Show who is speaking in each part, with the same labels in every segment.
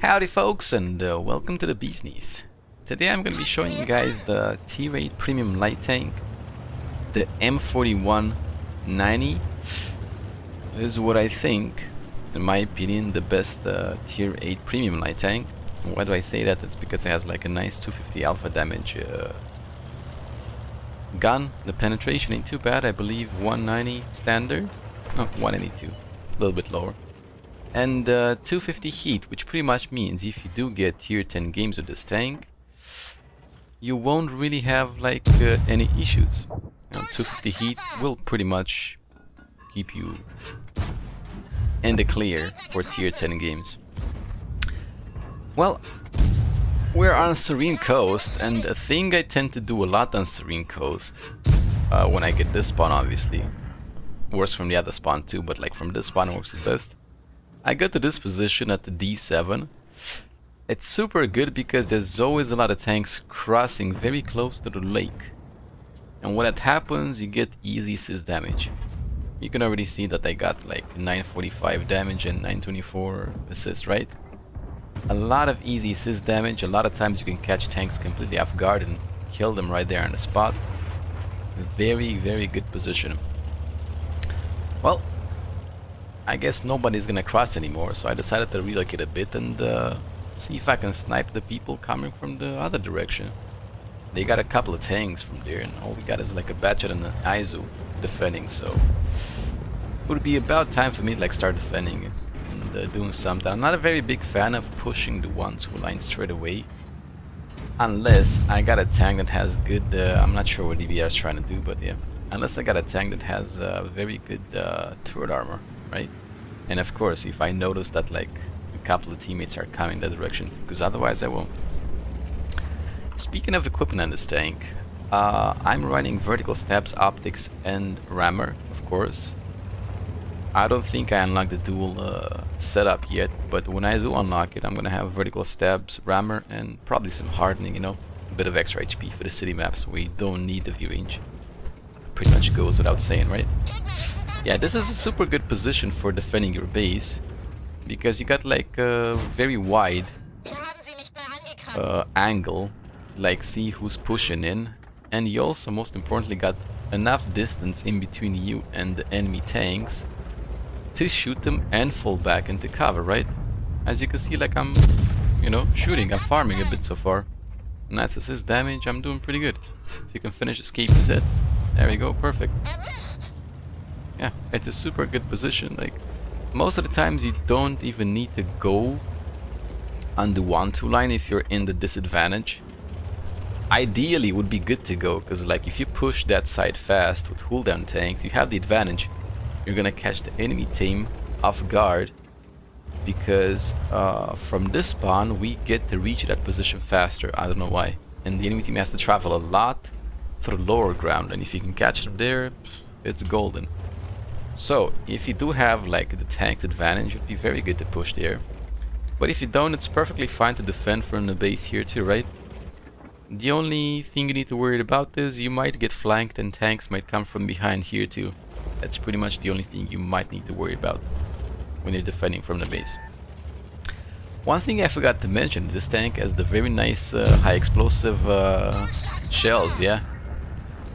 Speaker 1: Howdy folks, and welcome to the Bee's Knees. Today I'm going to be showing you guys the Tier 8 Premium Light Tank. The M41 90 is what I think, in my opinion, the best Tier 8 Premium Light Tank. And why do I say that? It's because it has like a nice 250 alpha damage gun. The penetration ain't too bad, I believe 190 standard. No, 182, a little bit lower. And 250 heat, which pretty much means if you do get tier 10 games with this tank, you won't really have like any issues. 250 heat will pretty much keep you in the clear for tier 10 games. Well, we're on Serene Coast, and a thing I tend to do a lot on Serene Coast, when I get this spawn obviously, works from the other spawn too, but like from this spawn works the best. I go to this position at the D7. It's super good because there's always a lot of tanks crossing very close to the lake. And when that happens, you get easy assist damage. You can already see that I got like 945 damage and 924 assist, right? A lot of easy assist damage. A lot of times you can catch tanks completely off guard and kill them right there on the spot. Very, very good position. Well, I guess nobody's gonna cross anymore, so I decided to relocate a bit and see if I can snipe the people coming from the other direction. They got a couple of tanks from there, and all we got is like a Batchet and an Aizu defending, so it would be about time for me to like start defending and doing something. I'm not a very big fan of pushing the 1-2 line straight away, unless I got a tank that has good, I'm not sure what EBR is trying to do, but yeah, unless I got a tank that has very good turret armor, right? And of course, if I notice that like a couple of teammates are coming that direction, because otherwise I won't. Speaking of equipment on this tank, I'm running vertical stabs, optics, and rammer, of course. I don't think I unlocked the dual setup yet, but when I do unlock it, I'm gonna have vertical stabs, rammer, and probably some hardening, you know, a bit of extra HP for the city maps where you don't need the view range. Pretty much goes without saying, right? Yeah, this is a super good position for defending your base, because you got like a very wide angle, like see who's pushing in, and you also most importantly got enough distance in between you and the enemy tanks to shoot them and fall back into cover, right? As you can see, like I'm, you know, shooting, I'm farming a bit so far. Nice assist damage, I'm doing pretty good. If you can finish escape set, there we go, perfect. Yeah, it's a super good position. Like, most of the times you don't even need to go on the 1-2 line if you're in the disadvantage. Ideally, it would be good to go, because like if you push that side fast with cooldown tanks, you have the advantage. You're gonna catch the enemy team off guard, because from this spawn we get to reach that position faster. I don't know why. And the enemy team has to travel a lot through lower ground, and if you can catch them there, it's golden. So, if you do have like the tank's advantage, it would be very good to push there. But if you don't, it's perfectly fine to defend from the base here too, right? The only thing you need to worry about is you might get flanked and tanks might come from behind here too. That's pretty much the only thing you might need to worry about when you're defending from the base. One thing I forgot to mention, this tank has the very nice high explosive shells, yeah?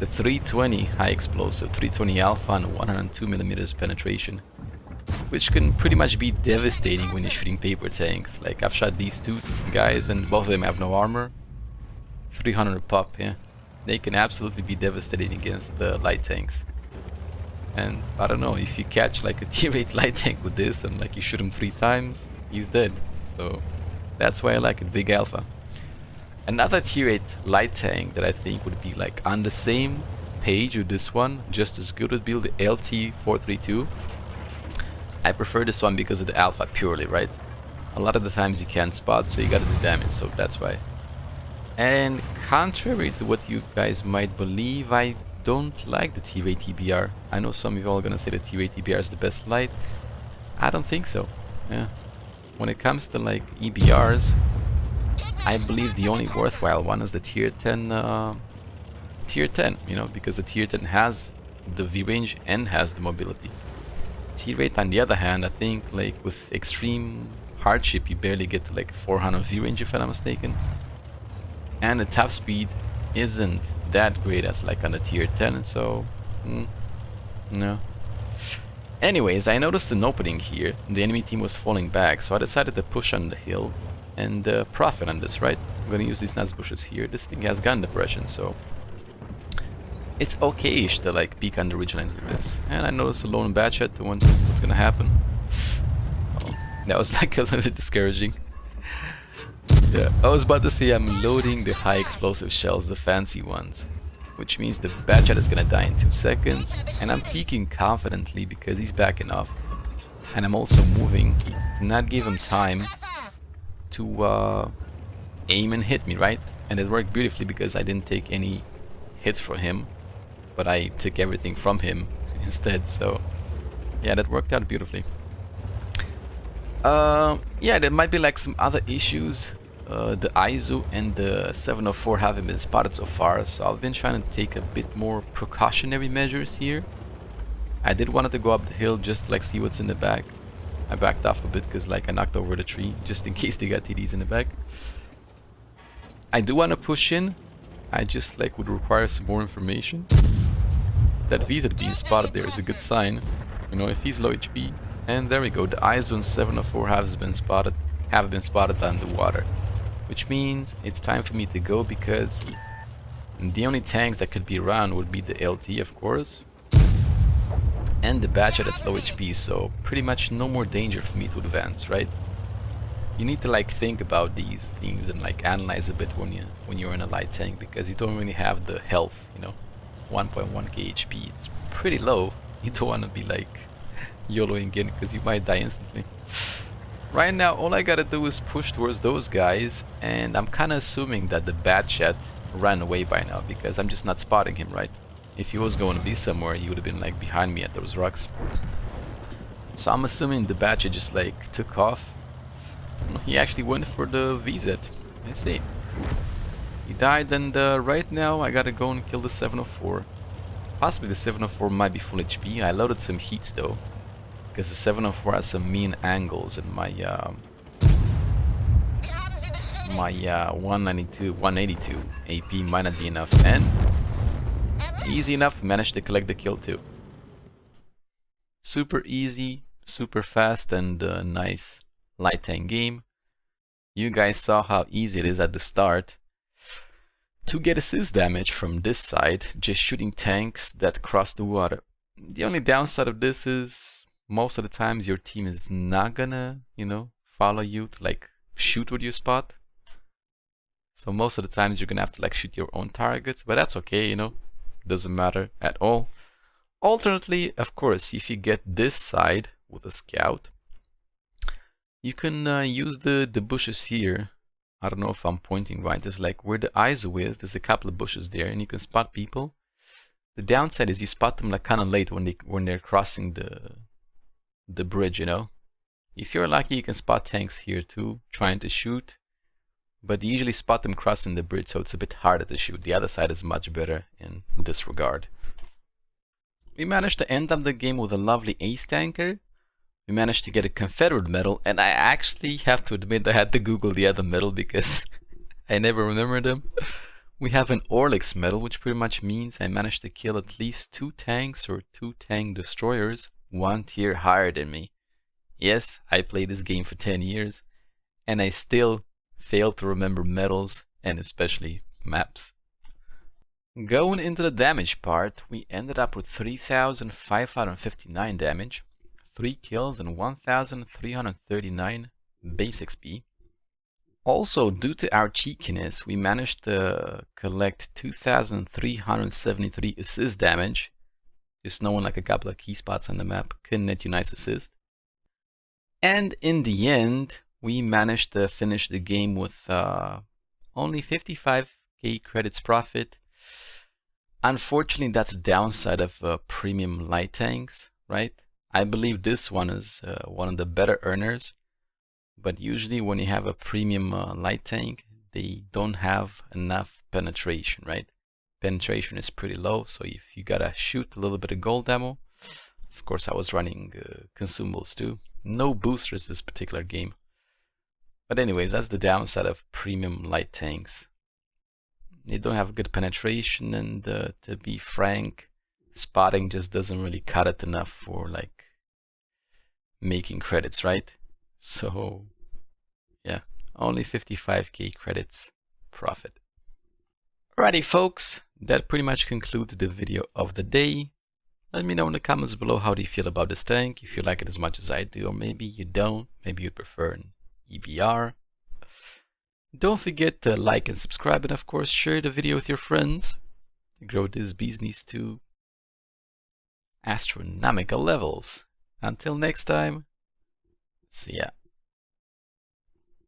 Speaker 1: The 320 high explosive, 320 alpha and 102mm penetration, which can pretty much be devastating when you're shooting paper tanks. Like I've shot these two guys and both of them have no armor. 300 pop, yeah. They can absolutely be devastating against the light tanks. And I don't know, if you catch like a tier 8 light tank with this and like you shoot him 3 times, he's dead. So that's why I like it, big alpha. Another tier 8 light tank that I think would be like on the same page with this one, just as good, would be the LT432. I prefer this one because of the alpha purely, right? A lot of the times you can't spot, so you gotta do damage, so that's why. And contrary to what you guys might believe, I don't like the tier 8 EBR. I know some of you all are gonna say the tier 8 EBR is the best light. I don't think so. Yeah. When it comes to like EBRs, I believe the only worthwhile one is the tier 10, you know, because the tier 10 has the V-range and has the mobility. Tier 8 on the other hand, I think like with extreme hardship, you barely get to like 400 V range if I'm not mistaken. And the top speed isn't that great as like on the tier 10, so no. Anyways, I noticed an opening here. The enemy team was falling back, so I decided to push on the hill and profit on this, right? I'm gonna use these nuts bushes here. This thing has gun depression, so it's okay-ish to like peek on the ridgelines like this. And I noticed a lone batch head to wonder what's gonna happen. Oh, that was like a little bit discouraging. Yeah, I was about to say I'm loading the high explosive shells, the fancy ones, which means the batch head is gonna die in 2 seconds, and I'm peeking confidently because he's backing off. And I'm also moving to not give him time to aim and hit me, right? And it worked beautifully because I didn't take any hits from him, but I took everything from him instead, so yeah, that worked out beautifully. Yeah, there might be like some other issues. The ISO and the 704 haven't been spotted so far, so I've been trying to take a bit more precautionary measures here. I did want to go up the hill just to like see what's in the back. I backed off a bit because like I knocked over the tree just in case they got TDs in the back. I do want to push in. I just like would require some more information. That VZ being spotted there is a good sign. You know, if he's low HP. And there we go. The ISO and 704 have been spotted underwater. Which means it's time for me to go because the only tanks that could be around would be the LT, of course, and the Badger that's low HP, so pretty much no more danger for me to advance, right? You need to like think about these things and like analyze a bit when you're in a light tank, because you don't really have the health, you know. 1.1k HP, it's pretty low. You don't want to be like YOLOing in because you might die instantly. Right now, all I gotta do is push towards those guys, and I'm kinda assuming that the bad chat ran away by now, because I'm just not spotting him, right? If he was going to be somewhere, he would have been like behind me at those rocks. So I'm assuming the bad chat just like took off. He actually went for the VZ. I see. He died, and right now I gotta go and kill the 704. Possibly the 704 might be full HP. I loaded some heats though, because the 704 has some mean angles, and my 192, 182 AP might not be enough. And easy enough, managed to collect the kill too. Super easy, super fast, and nice light tank game. You guys saw how easy it is at the start to get assist damage from this side, just shooting tanks that cross the water. The only downside of this is most of the times your team is not gonna, you know, follow you to like shoot with your spot. So most of the times you're gonna have to like shoot your own targets, but that's okay, you know, doesn't matter at all. Alternately, of course, if you get this side with a scout, you can use the bushes here. I don't know if I'm pointing right. There's like where the ISO is, there's a couple of bushes there, and you can spot people. The downside is you spot them like kind of late when they're crossing the bridge, you know. If you're lucky, you can spot tanks here too, trying to shoot, but you usually spot them crossing the bridge, so it's a bit harder to shoot. The other side is much better in this regard. We managed to end up the game with a lovely ace tanker. We managed to get a Confederate medal, and I actually have to admit I had to Google the other medal because I never remembered them. We have an Orlix medal, which pretty much means I managed to kill at least 2 tanks or 2 tank destroyers 1 tier higher than me. Yes, I played this game for 10 years, and I still fail to remember medals, and especially maps. Going into the damage part, we ended up with 3,559 damage, 3 kills and 1,339 base XP. Also, due to our cheekiness, we managed to collect 2,373 assist damage. Just knowing like a couple of key spots on the map can net you nice assist. And in the end, we managed to finish the game with only 55k credits profit. Unfortunately, that's the downside of premium light tanks, right? I believe this one is one of the better earners, but usually when you have a premium light tank, they don't have enough penetration, right? Penetration is pretty low, so if you gotta shoot a little bit of gold ammo, of course I was running consumables too. No boosters this particular game. But anyways, that's the downside of premium light tanks. They don't have good penetration, and to be frank, spotting just doesn't really cut it enough for like making credits, right? So yeah, only 55k credits profit. Alrighty folks, that pretty much concludes the video of the day. Let me know in the comments below how do you feel about this tank, if you like it as much as I do, or maybe you don't, maybe you prefer an EBR. Don't forget to like and subscribe, and of course share the video with your friends to grow this bee's knees to astronomical levels. Until next time, see ya.